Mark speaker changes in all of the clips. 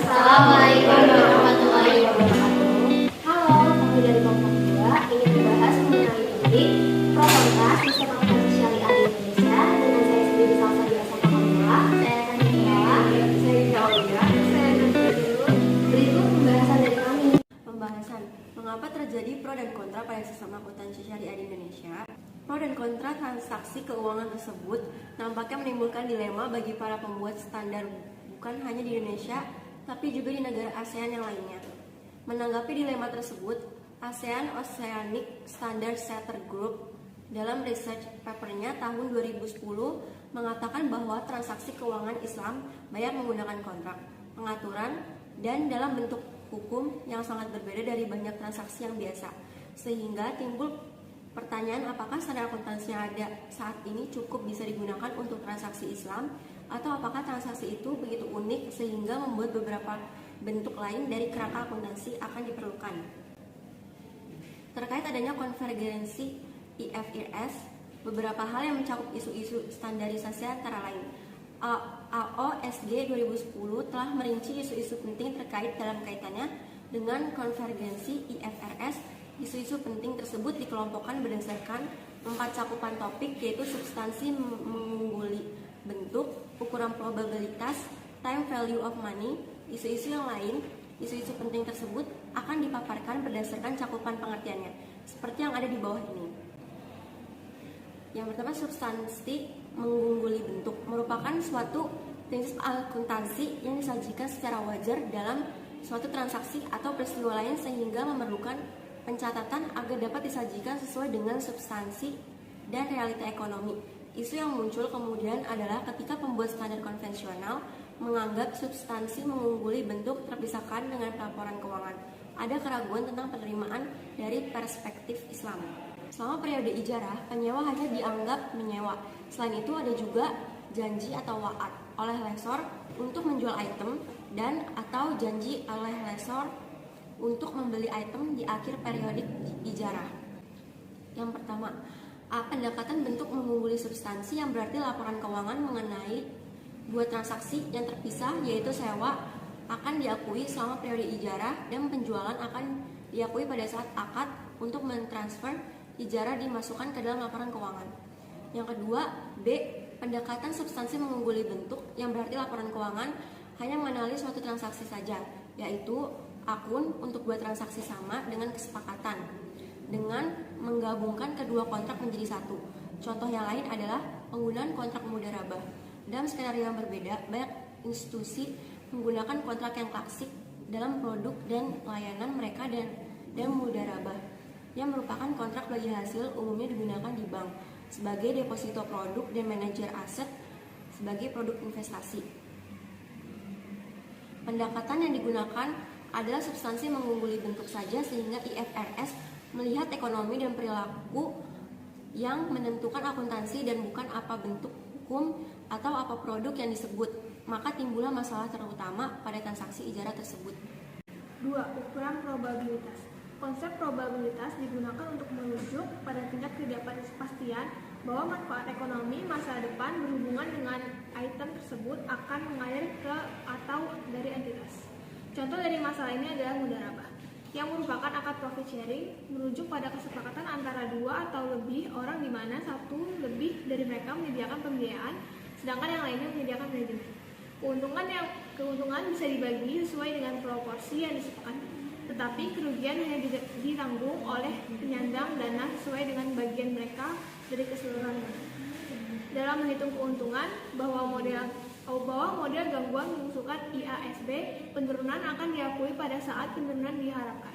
Speaker 1: Assalamualaikum warahmatullahi wabarakatuh.
Speaker 2: Halo, kami dari kelompok 2 ingin membahas mengenai topik pro kontra sistem akuntansi syariah di Indonesia dengan saya sendiri Salsa Biasa Kamila, saya Nandila, saya Claudia, saya Nandila. Berikut pembahasan dari kami.
Speaker 3: Pembahasan mengapa terjadi pro dan kontra pada sistem akuntansi syariah di Indonesia. Pro dan kontra transaksi keuangan tersebut nampaknya menimbulkan dilema bagi para pembuat standar bukan hanya di Indonesia, tapi juga di negara ASEAN yang lainnya. Menanggapi dilema tersebut, ASEAN Oceanic Standard Setter Group dalam research papernya tahun 2010 mengatakan bahwa transaksi keuangan Islam banyak menggunakan kontrak, pengaturan, dan dalam bentuk hukum yang sangat berbeda dari banyak transaksi yang biasa, sehingga timbul pertanyaan apakah standar akuntansi yang ada saat ini cukup bisa digunakan untuk transaksi Islam, atau apakah transaksi itu begitu unik sehingga membuat beberapa bentuk lain dari kerangka akuntansi akan diperlukan. Terkait adanya konvergensi IFRS, beberapa hal yang mencakup isu-isu standarisasi antara lain. AOSG 2010 telah merinci isu-isu penting terkait dalam kaitannya dengan konvergensi IFRS. Isu-isu penting tersebut dikelompokkan berdasarkan 4 cakupan topik, yaitu substansi mengungguli bentuk, ukuran probabilitas, time value of money. Isu-isu yang lain, isu-isu penting tersebut akan dipaparkan berdasarkan cakupan pengertiannya, seperti yang ada di bawah ini. Yang pertama, substansi mengungguli bentuk merupakan suatu prinsip akuntansi yang disajikan secara wajar dalam suatu transaksi atau peristiwa lain sehingga memerlukan pencatatan agar dapat disajikan sesuai dengan substansi dan realita ekonomi. Isu yang muncul kemudian adalah ketika pembuat standar konvensional menganggap substansi mengungguli bentuk terpisahkan dengan pelaporan keuangan. Ada keraguan tentang penerimaan dari perspektif Islam. Selama periode ijarah, penyewa hanya dianggap menyewa. Selain itu ada juga janji atau wa'ad oleh lessor untuk menjual item dan atau janji oleh lessor untuk membeli item di akhir periodik ijarah. Yang pertama, pendekatan bentuk mengungguli substansi yang berarti laporan keuangan mengenai dua transaksi yang terpisah, yaitu sewa akan diakui selama periode ijarah dan penjualan akan diakui pada saat akad untuk mentransfer ijarah dimasukkan ke dalam laporan keuangan. Yang kedua, B, pendekatan substansi mengungguli bentuk yang berarti laporan keuangan hanya mengenali suatu transaksi saja, yaitu akun untuk dua transaksi sama dengan kesepakatan dengan menggabungkan kedua kontrak menjadi satu. Contoh yang lain adalah penggunaan kontrak mudharabah. Dalam skenario yang berbeda, banyak institusi menggunakan kontrak yang klasik dalam produk dan layanan mereka dan mudharabah, yang merupakan kontrak bagi hasil umumnya digunakan di bank sebagai deposito produk dan manajer aset sebagai produk investasi. Pendekatan yang digunakan adalah substansi mengungguli bentuk saja sehingga IFRS melihat ekonomi dan perilaku yang menentukan akuntansi dan bukan apa bentuk hukum atau apa produk yang disebut, maka timbullah masalah terutama pada transaksi ijarah tersebut.
Speaker 2: 2. Ukuran probabilitas. Konsep probabilitas digunakan untuk merujuk pada tingkat ketidakpastian bahwa manfaat ekonomi masa depan berhubungan dengan item tersebut akan mengalir ke atau dari entitas. Contoh dari masalah ini adalah mudharabah, yang merupakan akad profit sharing merujuk pada kesepakatan antara dua atau lebih orang di mana satu lebih dari mereka menyediakan pembiayaan, sedangkan yang lainnya menyediakan manajemen. Keuntungan bisa dibagi sesuai dengan proporsi yang disepakati, tetapi kerugian hanya ditanggung oleh penyandang dana sesuai dengan bagian mereka dari keseluruhan. Dalam menghitung keuntungan, bahwa model gangguan mengusulkan IASB, penurunan akan diakui pada saat penurunan diharapkan.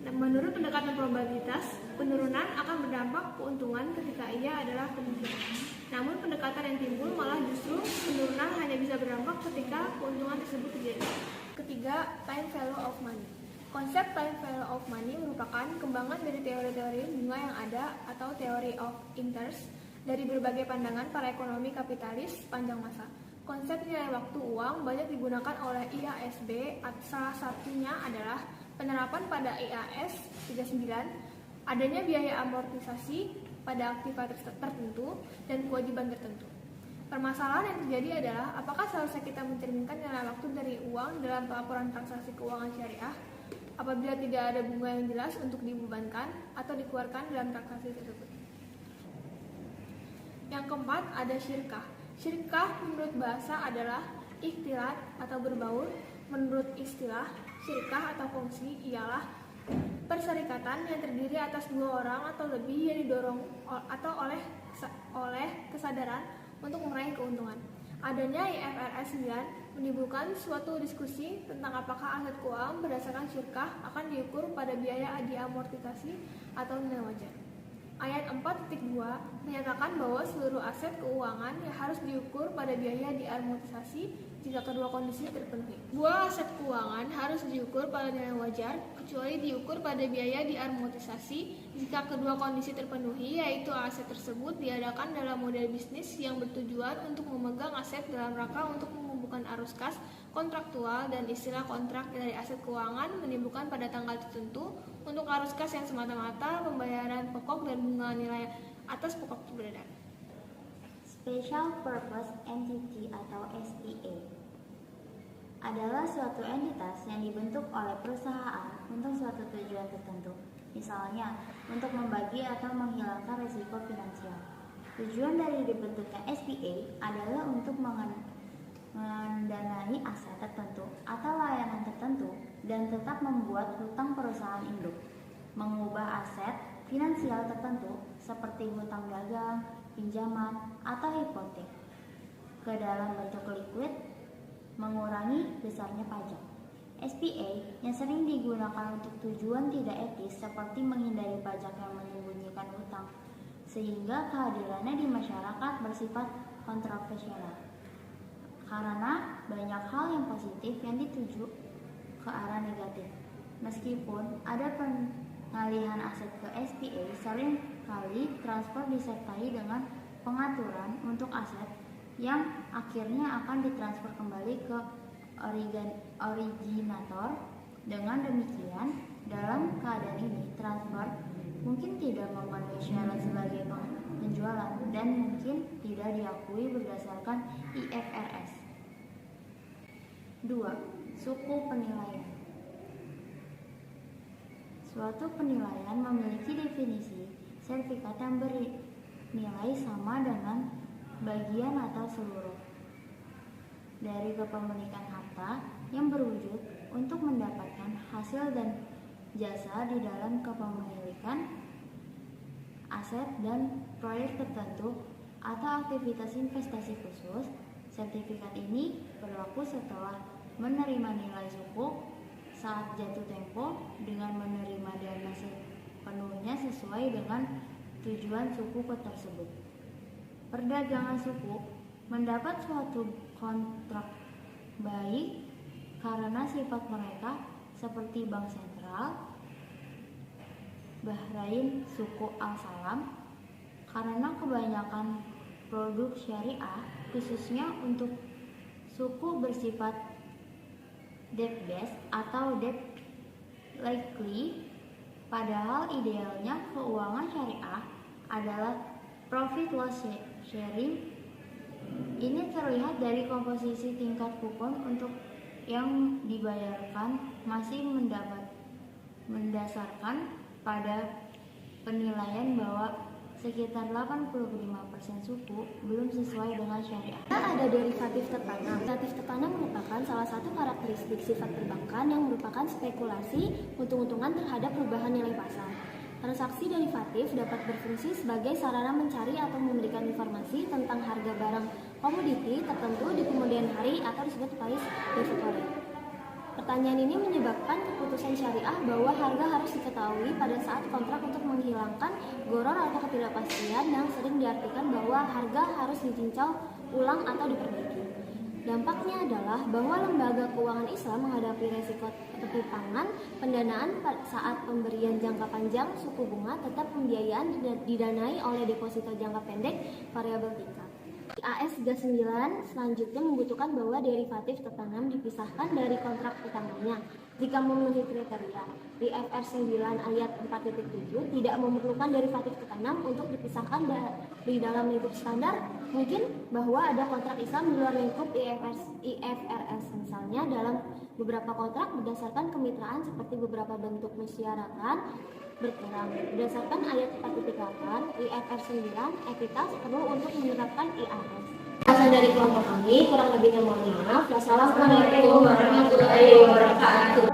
Speaker 2: Dan menurut pendekatan probabilitas, penurunan akan berdampak keuntungan ketika ia adalah kemungkinan. Namun pendekatan yang timbul malah justru penurunan hanya bisa berdampak ketika keuntungan tersebut terjadi. Ketiga, time value of money. Konsep time value of money merupakan kembangan dari teori-teori bunga yang ada atau teori of interest dari berbagai pandangan para ekonomi kapitalis sepanjang masa. Konsep nilai waktu uang banyak digunakan oleh IASB, salah satunya adalah penerapan pada IAS 39, adanya biaya amortisasi pada aktivitas tertentu dan kewajiban tertentu. Permasalahan yang terjadi adalah apakah seharusnya kita mencerminkan nilai waktu dari uang dalam pelaporan transaksi keuangan syariah apabila tidak ada bunga yang jelas untuk dibebankan atau dikeluarkan dalam transaksi tersebut. Yang keempat, ada syirkah. Syirkah menurut bahasa adalah ikhtilat atau berbaur. Menurut istilah, syirkah atau fungsi ialah perserikatan yang terdiri atas dua orang atau lebih yang didorong atau oleh kesadaran untuk meraih keuntungan. Adanya IFRS 9 menimbulkan suatu diskusi tentang apakah aset keuangan berdasarkan syirkah akan diukur pada biaya diamortisasi atau nilai wajar. Ayat 4.2 menyatakan bahwa seluruh aset keuangan yang harus diukur pada biaya diamortisasi jika kedua kondisi terpenuhi. Sebuah aset keuangan harus diukur pada nilai wajar kecuali diukur pada biaya diamortisasi jika kedua kondisi terpenuhi, yaitu aset tersebut diadakan dalam model bisnis yang bertujuan untuk memegang aset dalam rangka untuk mengumpulkan arus kas kontraktual, dan istilah kontrak dari aset keuangan menimbulkan pada tanggal tertentu untuk arus kas yang semata-mata pembayaran pokok dan bunga nilai atas pokok beredar.
Speaker 1: Special Purpose Entity atau SPA adalah suatu entitas yang dibentuk oleh perusahaan untuk suatu tujuan tertentu, misalnya untuk membagi atau menghilangkan risiko finansial. Tujuan dari dibentuknya SPA adalah untuk mendanai aset tertentu atau layanan tertentu dan tetap membuat hutang perusahaan induk, mengubah aset finansial tertentu seperti hutang dagang, pinjaman, atau hipotek ke dalam bentuk liquid, mengurangi besarnya pajak. SPA yang sering digunakan untuk tujuan tidak etis seperti menghindari pajak yang menyembunyikan hutang, sehingga kehadirannya di masyarakat bersifat kontroversial karena banyak hal yang positif yang dituju ke arah negatif. Meskipun ada pengalihan aset ke SPA, sering kali transfer disertai dengan pengaturan untuk aset yang akhirnya akan ditransfer kembali ke originator. Dengan demikian, dalam keadaan ini transfer mungkin tidak memenuhi syarat sebagai penjualan dan mungkin tidak diakui berdasarkan IFRS. 2. Suku penilaian. Suatu penilaian memiliki definisi sertifikat yang bernilai sama dengan bagian atau seluruh dari kepemilikan harta yang berwujud untuk mendapatkan hasil dan jasa di dalam kepemilikan aset dan proyek tertentu atau aktivitas investasi khusus. Sertifikat ini berlaku setelah menerima nilai suku saat jatuh tempo dengan menerima dana sepenuhnya sesuai dengan tujuan suku tersebut. Perdagangan suku mendapat suatu kontrak baik karena sifat mereka seperti bank sentral Bahrain suku Al-Salam, karena kebanyakan produk syariah khususnya untuk suku bersifat debt based atau debt likely, padahal idealnya keuangan syariah adalah profit loss sharing. Ini terlihat dari komposisi tingkat kupon untuk yang dibayarkan masih mendasarkan pada penilaian bahwa sekitar 85% suku belum sesuai dengan syariah.
Speaker 4: Ada derivatif tertanam. Derivatif tertanam merupakan salah satu karakteristik sifat perbankan yang merupakan spekulasi untung-untungan terhadap perubahan nilai pasar. Transaksi derivatif dapat berfungsi sebagai sarana mencari atau memberikan informasi tentang harga barang komoditi tertentu di kemudian hari atau disebut price discovery. Pertanyaan ini menyebabkan keputusan syariah bahwa harga harus diketahui pada saat kontrak untuk menghilangkan goror atau ketidakpastian yang sering diartikan bahwa harga harus ditinjau ulang atau diperbaiki. Dampaknya adalah bahwa lembaga keuangan Islam menghadapi resiko ketimpangan pendanaan saat pemberian jangka panjang suku bunga tetap pembiayaan didanai oleh deposito jangka pendek variabel tingkat. AS 39 selanjutnya membutuhkan bahwa derivatif tertanam dipisahkan dari kontrak utamanya. jika memenuhi kriteria. IFR 9 ayat 4.7 tidak memerlukan derivatif ke-6 untuk dipisahkan di dalam lingkup standar. Mungkin bahwa ada kontrak Islam di luar lingkup IFRS, misalnya dalam beberapa kontrak berdasarkan kemitraan seperti beberapa bentuk musyawaratan berkurang. Berdasarkan ayat 4.8 IFR 9, entitas perlu untuk menerapkan IAS. Asal dari kelompok kami, kurang lebihnya mohon maaf. Wassalamualaikum warahmatullahi wabarakatuh.